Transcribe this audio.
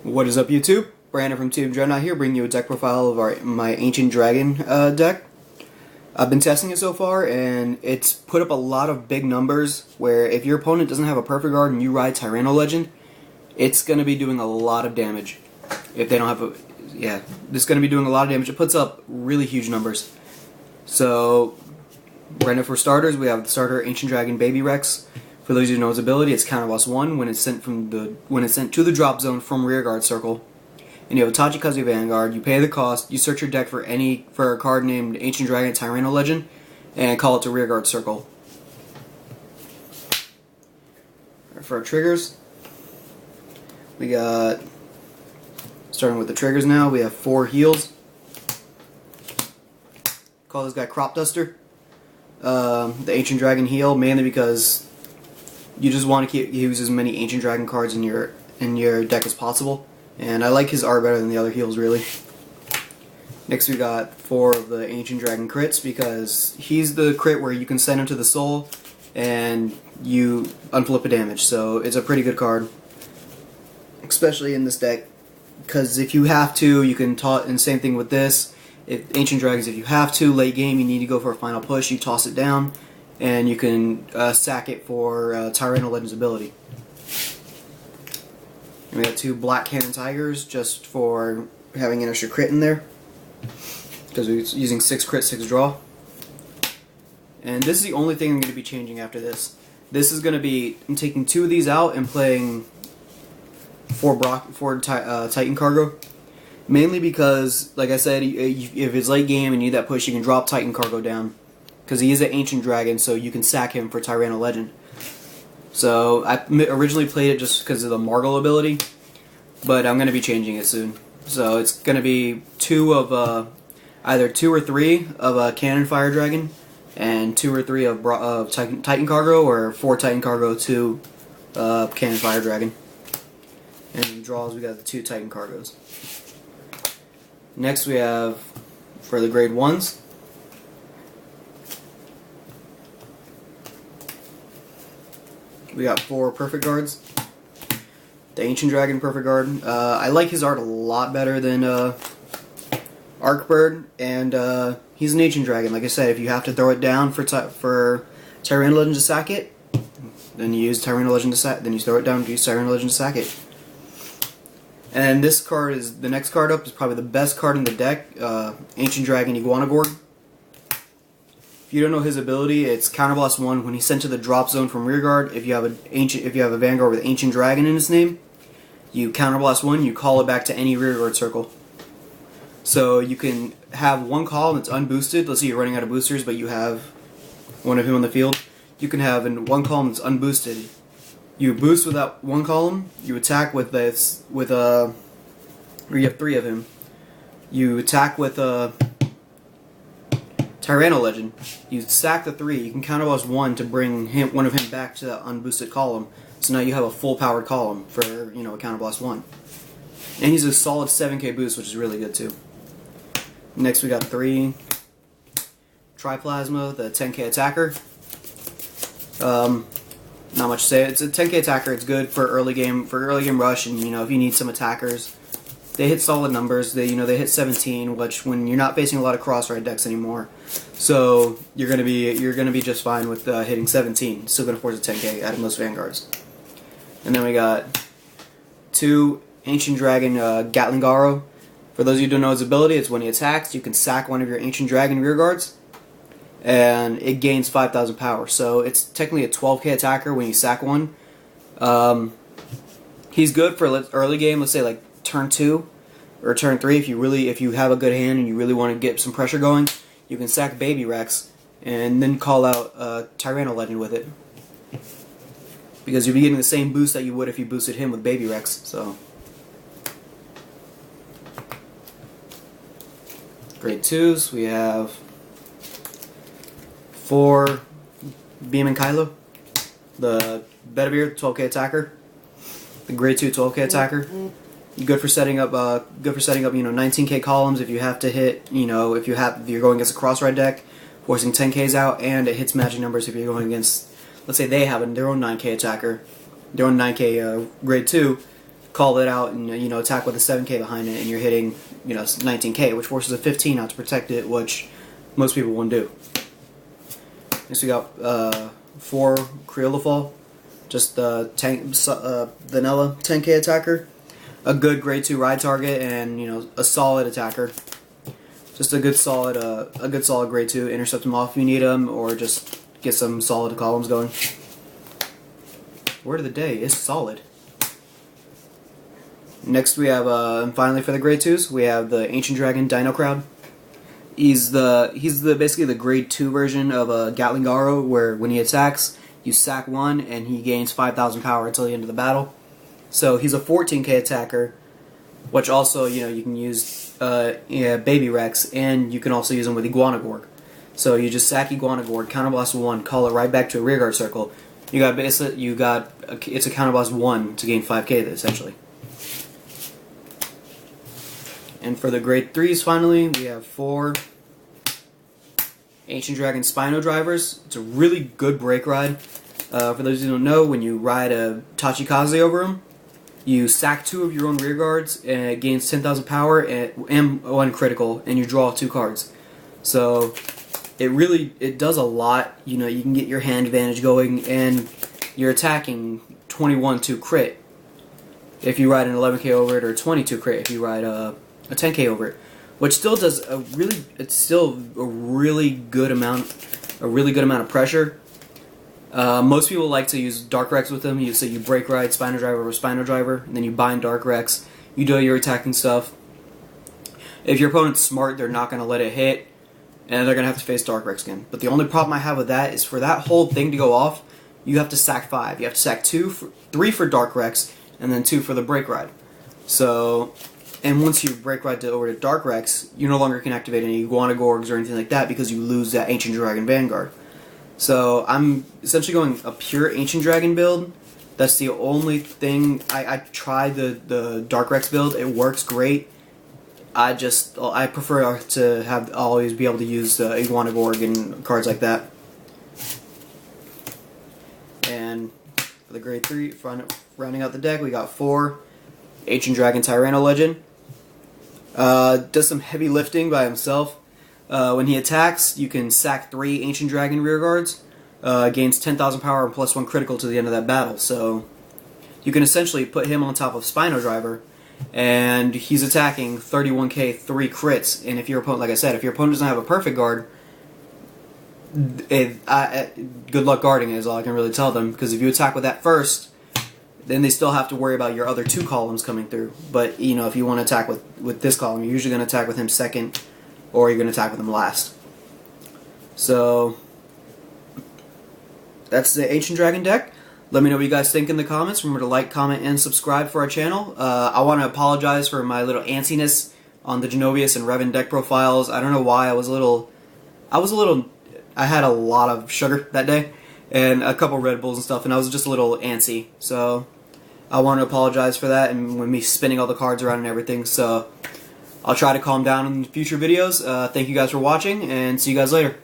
What is up, YouTube? Brandon from Team Dreadnought here, bringing you a deck profile of my Ancient Dragon deck. I've been testing it so far, and it's put up a lot of big numbers, where if your opponent doesn't have a Perfect Guard and you ride Tyranno Legend, it's going to be doing a lot of damage. If they don't have a... yeah, it's going to be doing a lot of damage. It puts up really huge numbers. So, right now for starters, we have the starter Ancient Dragon Baby Rex. For those who know its ability, it's counterblast 1 when it's sent to the drop zone from rearguard circle. And you have a Tachikaze Vanguard. You pay the cost. You search your deck for a card named Ancient Dragon Tyranno Legend, and call it to rearguard circle. For our triggers, we got, starting with the triggers now, we have 4 heals. Call this guy Crop Duster. The Ancient Dragon heal, mainly because you just want to use as many Ancient Dragon cards in your deck as possible. And I like his art better than the other heals, really. Next we got 4 of the Ancient Dragon crits, because he's the crit where you can send him to the soul and you unflip a damage. So it's a pretty good card, especially in this deck, because if you have to, you can toss. And same thing with this. If Ancient Dragons, if you have to, late game, you need to go for a final push, you toss it down, and you can sack it for Tyranno Legend's ability. And we got 2 Black Cannon Tigers, just for having an extra crit in there, because we're using 6 crit, 6 draw. And this is the only thing I'm going to be changing after this. This is going to be, I'm taking 2 of these out and playing 4 Titan Cargo. Mainly because, like I said, if it's late game and you need that push, you can drop Titan Cargo down. Because he is an Ancient Dragon, so you can sack him for Tyranno Legend. So I originally played it just because of the Margle ability, but I'm going to be changing it soon. So it's going to be 2 of either 2 or 3 of Cannon Fire Dragon, and 2 or 3 of Titan Cargo, or 4 Titan Cargo, 2 Cannon Fire Dragon. And in draws, we got the 2 Titan Cargos. Next we have, for the grade 1s, we got 4 Perfect Guards. The Ancient Dragon Perfect Guard. I like his art a lot better than Arcbird, and he's an Ancient Dragon. Like I said, if you have to throw it down for Tyranno Legend to sack it, then you use Tyranno Legend to sack. Then you throw it down to use Tyranno Legend to sack it. And this card is, the next card up is probably the best card in the deck, Ancient Dragon Iguanagorg. If you don't know his ability, it's counterblast 1 when he's sent to the drop zone from rearguard. If you have a Vanguard with Ancient Dragon in his name, you counterblast 1, you call it back to any rearguard circle. So you can have 1 column that's unboosted. Let's say you're running out of boosters, but you have one of him on the field. You can have 1 column that's unboosted. You boost with that 1 column. You attack with this or you have 3 of him. You attack with Tyranno Legend. You sack the 3. You can counterblast 1 to bring one of him back to that unboosted column. So now you have a full powered column for a counterblast 1. And he's a solid 7k boost, which is really good too. Next we got 3 Triplasma, the 10k attacker. Not much to say. It's a 10k attacker. It's good for early game rush, and if you need some attackers, they hit solid numbers. They hit 17, which when you're not facing a lot of cross-ride decks anymore, so you're gonna be just fine with hitting 17. Still gonna force a 10k out of most Vanguards. And then we got 2 Ancient Dragon Gatling Garo. For those of you who don't know his ability, it's when he attacks, you can sack one of your Ancient Dragon rearguards, and it gains 5,000 power. So it's technically a 12k attacker when you sack one. He's good for early game. Let's say like turn 2 or turn 3. If you have a good hand and you really want to get some pressure going, you can sack Baby Rex and then call out Tyranno Legend with it, because you'll be getting the same boost that you would if you boosted him with Baby Rex. So grade 2s, we have 4 Beam and Kylo, the Bedivere 12k attacker, the grade 2 12k attacker. Good for setting up 19k columns if you have to hit, if you're going against a cross-ride deck, forcing 10ks out, and it hits magic numbers if you're going against, let's say they have their own 9k attacker, their own 9k grade 2, call it out and attack with a 7k behind it, and you're hitting 19k, which forces a 15 out to protect it, which most people wouldn't do. Next we got 4 Creolifall, just the vanilla 10k attacker, a good grade 2 ride target, and a solid attacker. Just a good solid grade 2. Intercept them off if you need them, or just get some solid columns going. Word of the day is solid. Next we have, and finally for the grade 2s, we have the Ancient Dragon Dino Crowd. He's basically the grade 2 version of a Gatling Garo, where when he attacks, you sack 1 and he gains 5,000 power until the end of the battle. So he's a 14k attacker, which also you can use Baby Rex, and you can also use him with Iguanagorg. So you just sack Iguanagorg, counterblast 1, call it right back to a rearguard circle. It's a counterblast 1 to gain 5k essentially. And for the grade 3s, finally, we have 4 Ancient Dragon Spino Drivers. It's a really good brake ride. For those who don't know, when you ride a Tachikaze over him, you sack 2 of your own rear guards, and it gains 10,000 power and 1 critical, and you draw 2 cards. So it does a lot. You can get your hand advantage going, and you're attacking 21 to crit if you ride an 11k over it, or 22 crit if you ride a 10k over it, which still does a really good amount of pressure. Most people like to use Dark Rex with them. So you brake ride Spino Driver over Spino Driver, and then you bind Dark Rex. You do your attacking stuff. If your opponent's smart, they're not going to let it hit, and they're going to have to face Dark Rex again. But the only problem I have with that is for that whole thing to go off, you have to sack 5. You have to sack 3 for Dark Rex, and then 2 for the brake ride. So, and once you brake ride over to Dark Rex, you no longer can activate any Iguanagorgs or anything like that because you lose that Ancient Dragon Vanguard. So I'm essentially going a pure Ancient Dragon build. That's the only thing. I tried the Dark Rex build. It works great. I prefer to always be able to use Iguanagorg and cards like that. And for the grade 3, rounding out the deck, we got 4 Ancient Dragon Tyranno Legend. Does some heavy lifting by himself. When he attacks, you can sack 3 Ancient Dragon rearguards. Gains 10,000 power and +1 critical to the end of that battle. So you can essentially put him on top of Spino Driver, and he's attacking 31k 3 crits. And if your opponent, like I said, if your opponent doesn't have a perfect guard, good luck guarding it is all I can really tell them. Because if you attack with that first, then they still have to worry about your other 2 columns coming through. But if you want to attack with this column, you're usually going to attack with him second, or you're going to attack with him last. So that's the Ancient Dragon deck. Let me know what you guys think in the comments. Remember to like, comment, and subscribe for our channel. I want to apologize for my little antsiness on the Genovius and Revan deck profiles. I don't know why. I had a lot of sugar that day, and a couple Red Bulls and stuff, and I was just a little antsy. So I want to apologize for that, and with me spinning all the cards around and everything. So I'll try to calm down in future videos. Thank you guys for watching, and see you guys later.